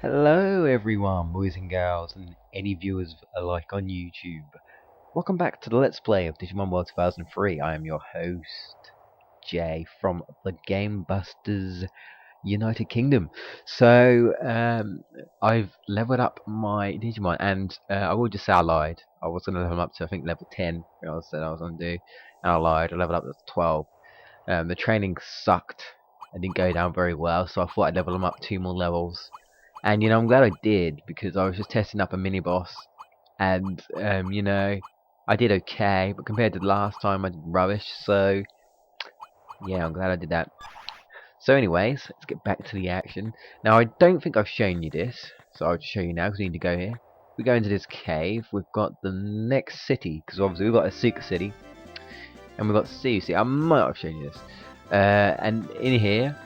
Hello everyone, boys and girls, and any viewers alike on YouTube. Welcome back to the Let's Play of Digimon World 2003. I am your host, Jay, from the GameBusters United Kingdom. So, I've leveled up my Digimon, and I will just say I lied. I was going to level them up to, I think, level 10, I said I was going to do, and I lied. I leveled up to 12. The training sucked. It didn't go down very well, so I thought I'd level them up 2 more levels. And I'm glad I did, because I was just testing up a mini boss, and I did okay, but compared to the last time I did rubbish. So yeah, I'm glad I did that. So anyways, let's get back to the action. Now I don't think I've shown you this, so I'll just show you now because we need to go here. We go into this cave. We've got the next city, because obviously we've got a secret city, and we've got Sea. See, I might have shown you this. And in here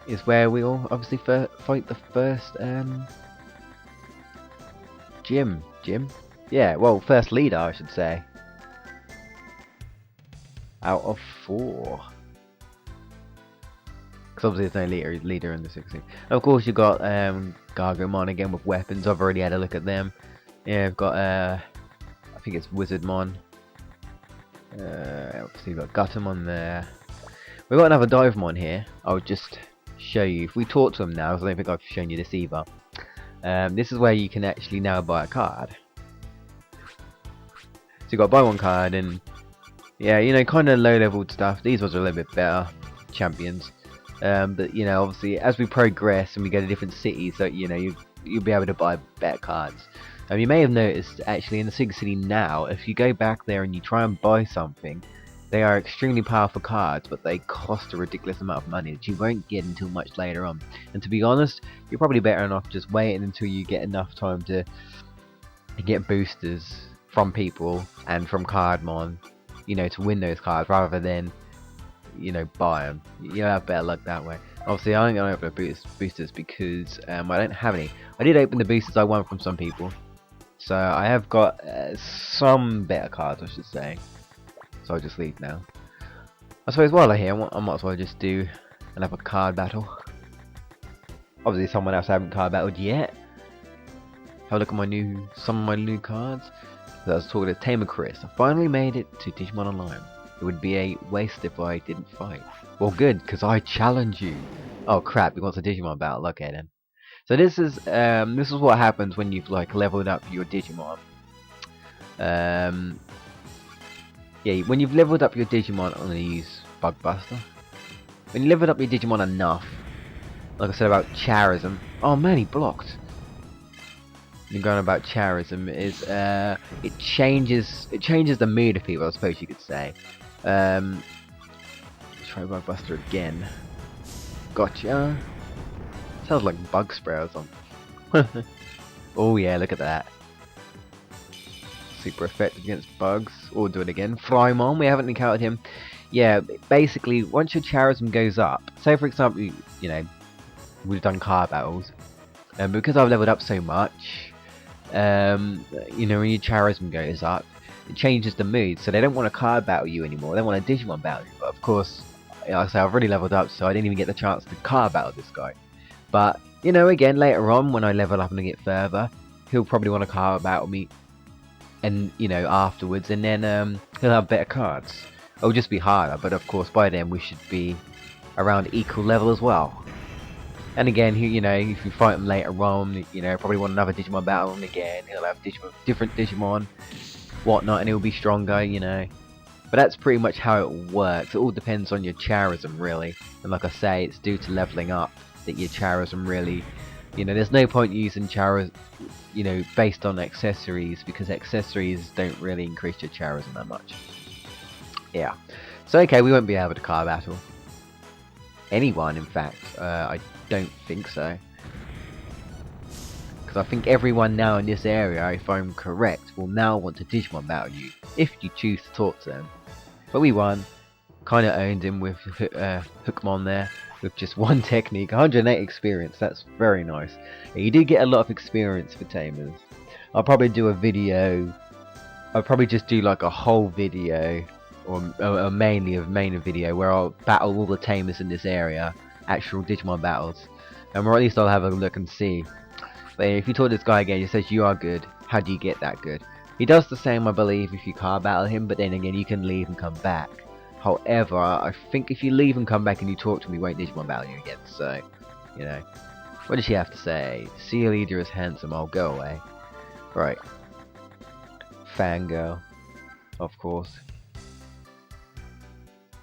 is where we'll obviously fight the first gym. Yeah, well, first leader, I should say, out of 4. Because obviously there's no leader in the 16. Of course, you've got Gargomon again with weapons. I've already had a look at them. Yeah, I've got I think it's Wizardmon. Obviously, you've got Guttermon there. We've got another Divemon here. I'll just show you. If we talk to them now, because I don't think I've shown you this either. This is where you can actually now buy a card. So you got to buy one card, and yeah, kind of low-leveled stuff. These ones are a little bit better champions. But obviously, as we progress and we go to different cities, so you'll be able to buy better cards. You may have noticed actually in the Secret City now, if you go back there and you try and buy something, they are extremely powerful cards, but they cost a ridiculous amount of money that you won't get until much later on. And to be honest, you're probably better off just waiting until you get enough time to get boosters from people and from Cardmon, to win those cards, rather than, buy them. You'll have better luck that way. Obviously, I ain't going to open boosters because I don't have any. I did open the boosters I won from some people, so I have got some better cards, I should say. So I'll just leave now. I suppose while I'm here, I might as well just do another card battle. Obviously, someone else I haven't card battled yet. Have a look at some of my new cards. So I was talking to Tamer Chris. I finally made it to Digimon Online. It would be a waste if I didn't fight. Well, good, because I challenge you. Oh crap! He wants a Digimon battle. Okay then. So this is what happens when you've leveled up your Digimon. Yeah, when you've leveled up your Digimon, I'm going to use Bugbuster. When you leveled up your Digimon enough, like I said about Charism. Oh man, he blocked. You're going about Charism is it changes the mood of people, I suppose you could say. Let's try Bugbuster again. Gotcha. Sounds like bug spray or something. Oh yeah, look at that. Super effective against bugs. Or do it again. Frymon, we haven't encountered him. Yeah, basically, once your Charism goes up, say for example, we've done card battles, and because I've leveled up so much, when your Charism goes up, it changes the mood, so they don't want to card battle you anymore, they want a Digimon battle you. But of course, like I say, I've already leveled up, so I didn't even get the chance to card battle this guy. But, again, later on, when I level up and get further, he'll probably want to card battle me, and, afterwards, and then he'll have better cards. It'll just be harder, but of course, by then we should be around equal level as well. And again, if you fight him later on, probably want another Digimon battle, and again, he'll have different Digimon, whatnot, and he'll be stronger, But that's pretty much how it works. It all depends on your Charism, really. And like I say, it's due to leveling up that your Charism really, there's no point using Charism, based on accessories, because accessories don't really increase your Charism that much. Yeah. So okay, we won't be able to card battle anyone, in fact. I don't think so. Because I think everyone now in this area, if I'm correct, will now want to Digimon battle you, if you choose to talk to them. But we won. Kind of owned him with Hookmon there, with just one technique. 108 experience, that's very nice. And you do get a lot of experience for Tamers. I'll probably do a video, I'll probably just do like a whole video, or mainly a main video, where I'll battle all the Tamers in this area, actual Digimon battles. or at least I'll have a look and see. But if you talk to this guy again, he says you are good. How do you get that good? He does the same, I believe, if you car battle him, but then again, you can leave and come back. However, I think if you leave and come back and you talk to me, he won't Digimon battle you again, so, you know. What does she have to say? See your leader is handsome, I'll go away. Right. Fangirl. Of course.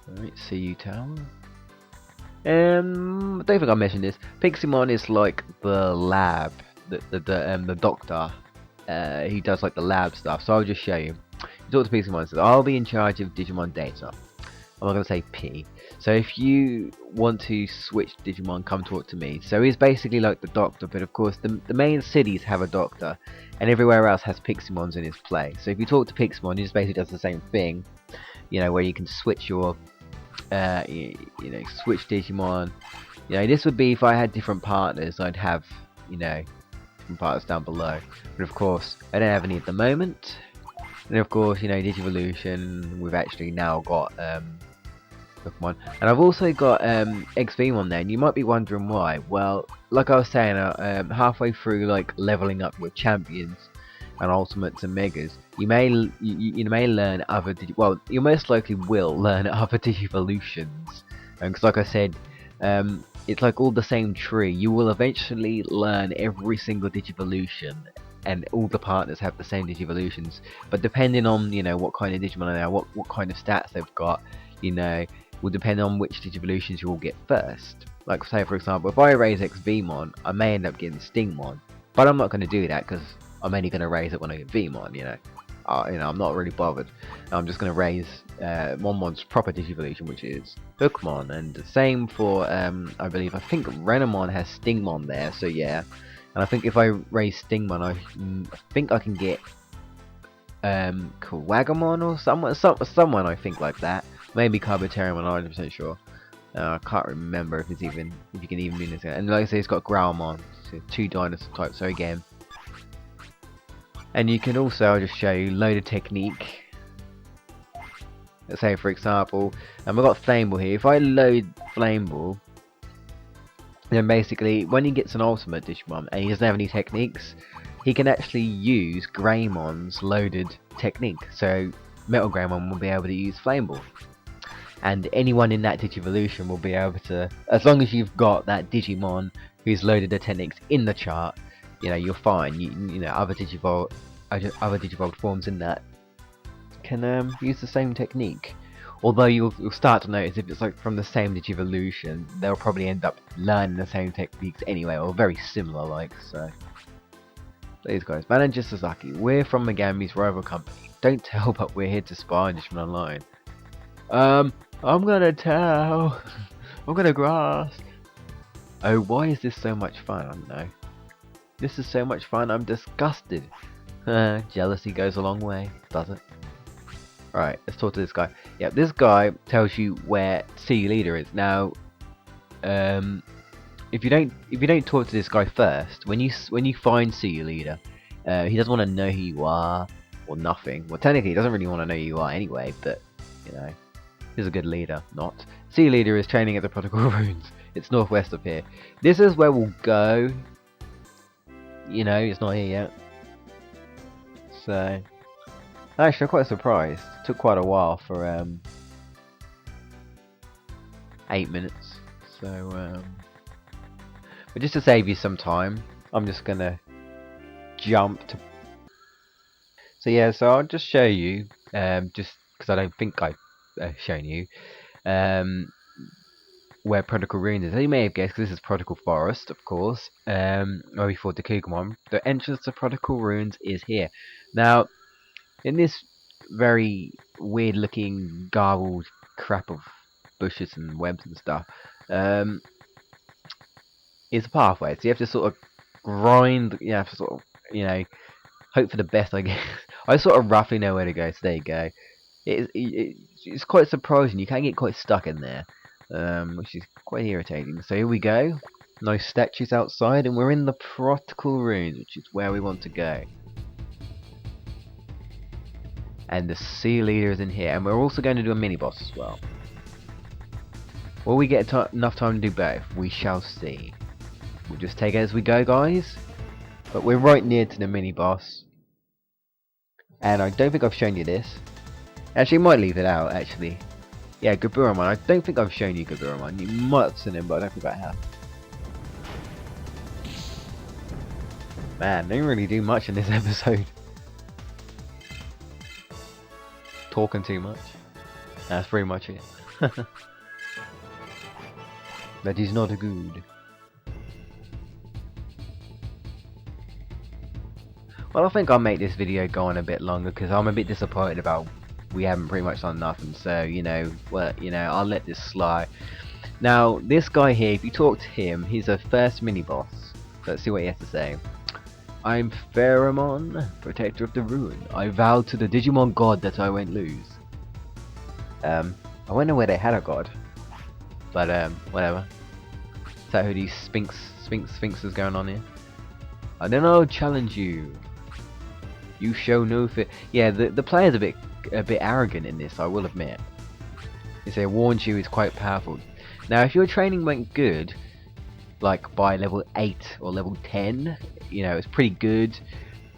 Alright, see you tower. I don't think I mentioned this. Piximon is like the lab, the doctor. He does like the lab stuff. So I'll just show you. You talk to Piximon and says, "I'll be in charge of Digimon data." I'm not gonna say P. So if you want to switch Digimon, come talk to me. So he's basically like the doctor, but of course the main cities have a doctor, and everywhere else has Piximons in his place. So if you talk to Piximon, he just basically does the same thing. You know, where you can switch your you know, switch Digimon. You know, this would be if I had different partners. I'd have, you know, different partners down below. But of course, I don't have any at the moment. And of course, you know, Digivolution. We've actually now got Pokemon, and I've also got XVmon there. And you might be wondering why. Well, like I was saying, halfway through like leveling up your champions and ultimates and megas, you may learn other well, you most likely will learn other Digivolutions, because like I said, it's like all the same tree. You will eventually learn every single Digivolution, and all the partners have the same Digivolutions. But depending on, you know, what kind of Digimon they are, what kind of stats they've got, you know, will depend on which Digivolutions you will get first. Like say for example, if I raise XVmon, I may end up getting Stingmon, but I'm not going to do that because I'm only going to raise it when I get Vmon, you know. I'm not really bothered. I'm just going to raise Monmon's proper Digivolution, which is Hookmon, and the same for, I think Renamon has Stingmon there, so yeah. And I think if I raise Stingmon, I think I can get Kawagamon or someone I think like that. Maybe Carboterium, I'm not 100% sure. I can't remember if you can even do this. And like I say, it's got Growlmon, so 2 dinosaur types, so again. And you can also, I'll just show you, load a technique. Let's say for example, I've got Flame Ball here. If I load Flame Ball, then basically when he gets an ultimate Digimon and he doesn't have any techniques, he can actually use Greymon's loaded technique. So Metal Greymon will be able to use Flame Ball. And anyone in that Digivolution will be able to, as long as you've got that Digimon who's loaded the techniques in the chart, you know, you're fine. You know, other Digivolved forms in that can use the same technique. Although you'll start to notice if it's like from the same Digivolution, they'll probably end up learning the same techniques anyway, or very similar like. So these guys, Manager Sasaki, we're from Megami's rival company. Don't tell, but we're here to spy on Digimon Online. I'm gonna tell. I'm gonna grasp. Oh, why is this so much fun? I don't know. This is so much fun, I'm disgusted. Jealousy goes a long way, does it? Alright, let's talk to this guy. Yeah, this guy tells you where See Leader is. Now, if you don't talk to this guy first, when you find See Leader, he doesn't want to know who you are or nothing. Well, technically, he doesn't really want to know who you are anyway. But you know, he's a good leader. Not See Leader is training at the Protocol Ruins. It's northwest of here. This is where we'll go. You know, it's not here yet. So, actually, I'm quite surprised. It took quite a while for 8 minutes. So, but just to save you some time, I'm just gonna jump to. So yeah, so I'll just show you, just because I don't think I've shown you, where Protocol Ruins is. As you may have guessed, because this is Protocol Forest, of course, where we fought the Kugumon. The entrance to Protocol Ruins is here. Now, in this very weird-looking, garbled crap of bushes and webs and stuff, is a pathway. So you have to sort of grind. You have to sort of, you know, hope for the best, I guess. I sort of roughly know where to go. So there you go. It's quite surprising. You can get quite stuck in there. Which is quite irritating. So here we go. Nice statues outside, and we're in the Protocol Ruins, which is where we want to go. And the See Leader is in here, and we're also going to do a mini boss as well. Will we get enough time to do both? We shall see. We'll just take it as we go, guys. But we're right near to the mini boss. And I don't think I've shown you this. Actually, might leave it out, actually. Yeah, Gaburamon. I don't think I've shown you Gaburamon. You might have seen him, but I don't think I have. Man, they didn't really do much in this episode. Talking too much. That's pretty much it. That is not good. Well, I think I'll make this video go on a bit longer because I'm a bit disappointed about we haven't pretty much done nothing. So, you know, well, you know, I'll let this slide. Now, this guy here, if you talk to him, he's a first mini boss. Let's see what he has to say. I'm Pheromon, protector of the ruin. I vowed to the Digimon god that I won't lose. I wonder where they had a god. But, whatever. Is that who these sphinxes going on here? And then I'll challenge you. You show no fear. Yeah, the player's a bit arrogant in this, I will admit. They say warns you is quite powerful. Now, if your training went good, like by level 8 or level 10, you know, it's pretty good.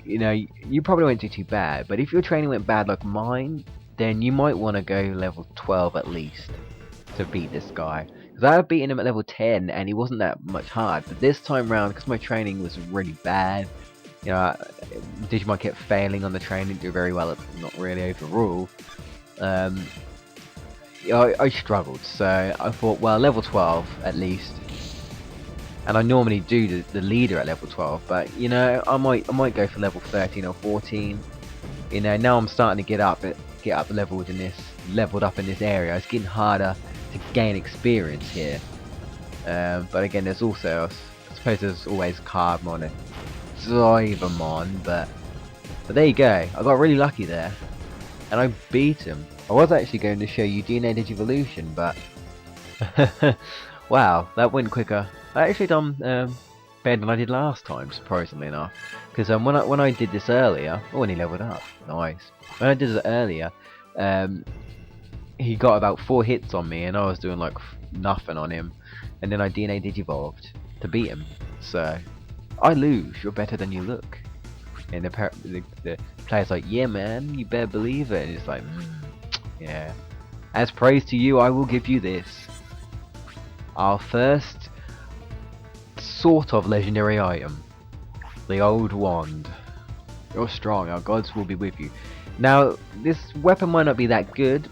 You know, you probably won't do too bad. But if your training went bad like mine, then you might want to go level 12 at least to beat this guy. Because I've beaten him at level 10 and he wasn't that much hard. But this time round, because my training was really bad, you know, Digimon kept failing on the training, do very well, not really overall. I struggled, so I thought, well, level 12 at least. And I normally do the leader at level 12, but you know, I might go for level 13 or 14. You know, now I'm starting to get up leveled up in this area. It's getting harder to gain experience here. But again, there's also, I suppose there's always Cardmon and Zybermon, but there you go. I got really lucky there, and I beat him. I was actually going to show you DNA Digivolution, but wow, that went quicker. I actually done better than I did last time, surprisingly enough. Because when I did this earlier, oh, and he leveled up. Nice. When I did it earlier, he got about 4 hits on me, and I was doing like nothing on him. And then I DNA Digivolved to beat him. So I lose. You're better than you look. And the player's like, yeah, man, you better believe it. And it's like, yeah. As praise to you, I will give you this. Our first sort of legendary item, the old wand. You're strong, our gods will be with you. Now, this weapon might not be that good.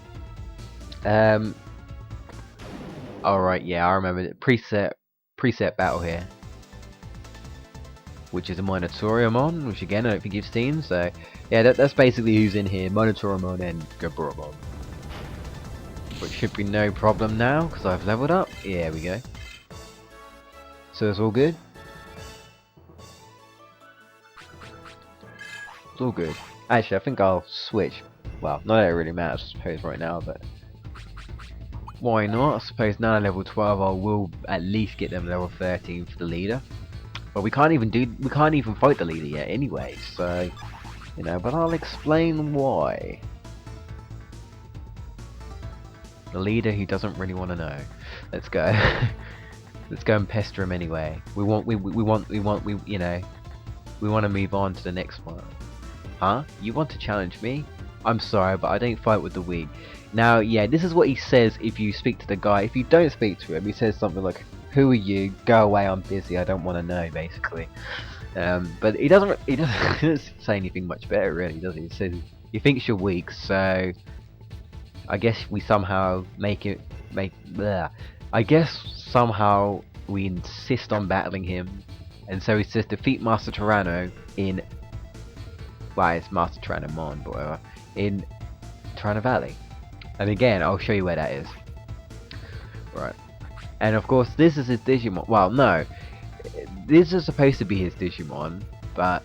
Alright, yeah, I remember it. Preset battle here, which is a Minotauromon, which again I don't think you've seen. So yeah, that's basically who's in here: Minotauromon and Gaburamon. Which should be no problem now because I've leveled up. Yeah, we go. So it's all good. It's all good. Actually, I think I'll switch. Well, not that it really matters, I suppose, right now, but why not? I suppose now at level 12, I will at least get them level 13 for the leader. But we can't even fight the leader yet, anyway. So, you know, but I'll explain why. The leader who doesn't really want to know. Let's go. Let's go and pester him anyway. We you know, we want to move on to the next one. Huh? You want to challenge me? I'm sorry, but I don't fight with the weak. Now, yeah, this is what he says if you speak to the guy. If you don't speak to him, he says something like, "Who are you? Go away, I'm busy, I don't want to know," basically. But he doesn't say anything much better, really, does he? He says he thinks you're weak, so I guess we somehow I guess somehow we insist on battling him, and so he says defeat Master Tyranno in, well, it's Master Tyrannomon, but whatever, in Tyranno Valley. And again, I'll show you where that is. Right. And of course, this is his Digimon. Well, no, this is supposed to be his Digimon, but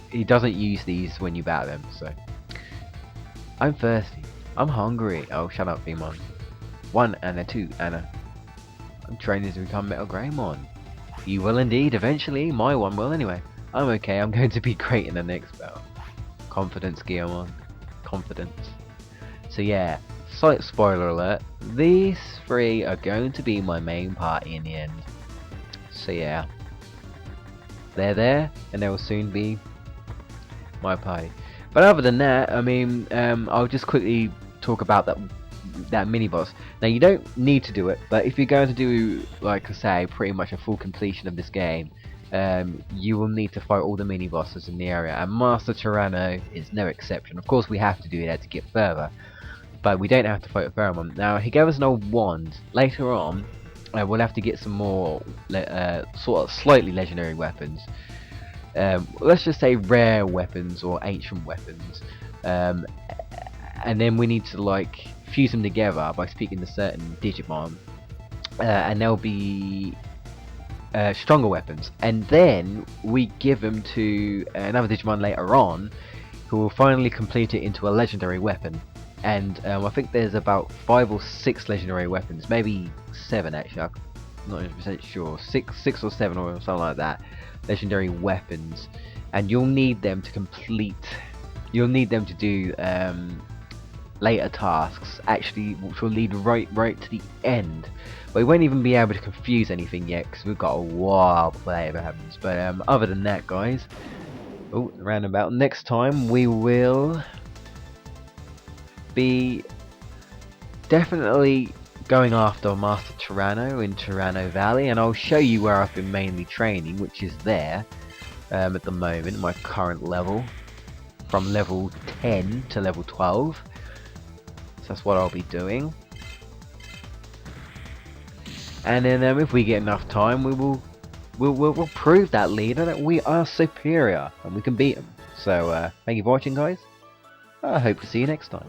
he doesn't use these when you battle him. So, I'm thirsty. I'm hungry. Oh, shut up, Vmon. 1 and a 2 and a. I'm training to become Metal Greymon. You will indeed, eventually. My one will anyway. I'm okay. I'm going to be great in the next battle. Confidence, Geomon. Confidence. So yeah, slight spoiler alert. These 3 are going to be my main party in the end. So yeah, they're there, and they will soon be my party. But other than that, I mean, I'll just quickly talk about that mini boss. Now you don't need to do it, but if you're going to do, like I say, pretty much a full completion of this game, you will need to fight all the mini bosses in the area, and Master Tyranno is no exception. Of course, we have to do that to get further, but we don't have to fight with Pheromon. Now he gave us an old wand. Later on, we'll have to get some more sort of slightly legendary weapons. Let's just say rare weapons or ancient weapons, and then we need to like fuse them together by speaking to certain Digimon, and they'll be stronger weapons, and then we give them to another Digimon later on, who will finally complete it into a legendary weapon. And I think there's about 5 or 6 legendary weapons, maybe 7 actually. I'm not 100% sure. 6 or 7 or something like that. Legendary weapons, and you'll need them to complete. You'll need them to do later tasks, actually, which will lead right to the end. But we won't even be able to confuse anything yet because we've got a while before that ever happens. But other than that, guys, roundabout. Next time we will be definitely going after Master Tyranno in Tyranno Valley, and I'll show you where I've been mainly training, which is there at the moment, my current level, from level 10 to level 12. So that's what I'll be doing. And then if we get enough time, we'll prove that leader that we are superior and we can beat him. So thank you for watching, guys. I hope to see you next time.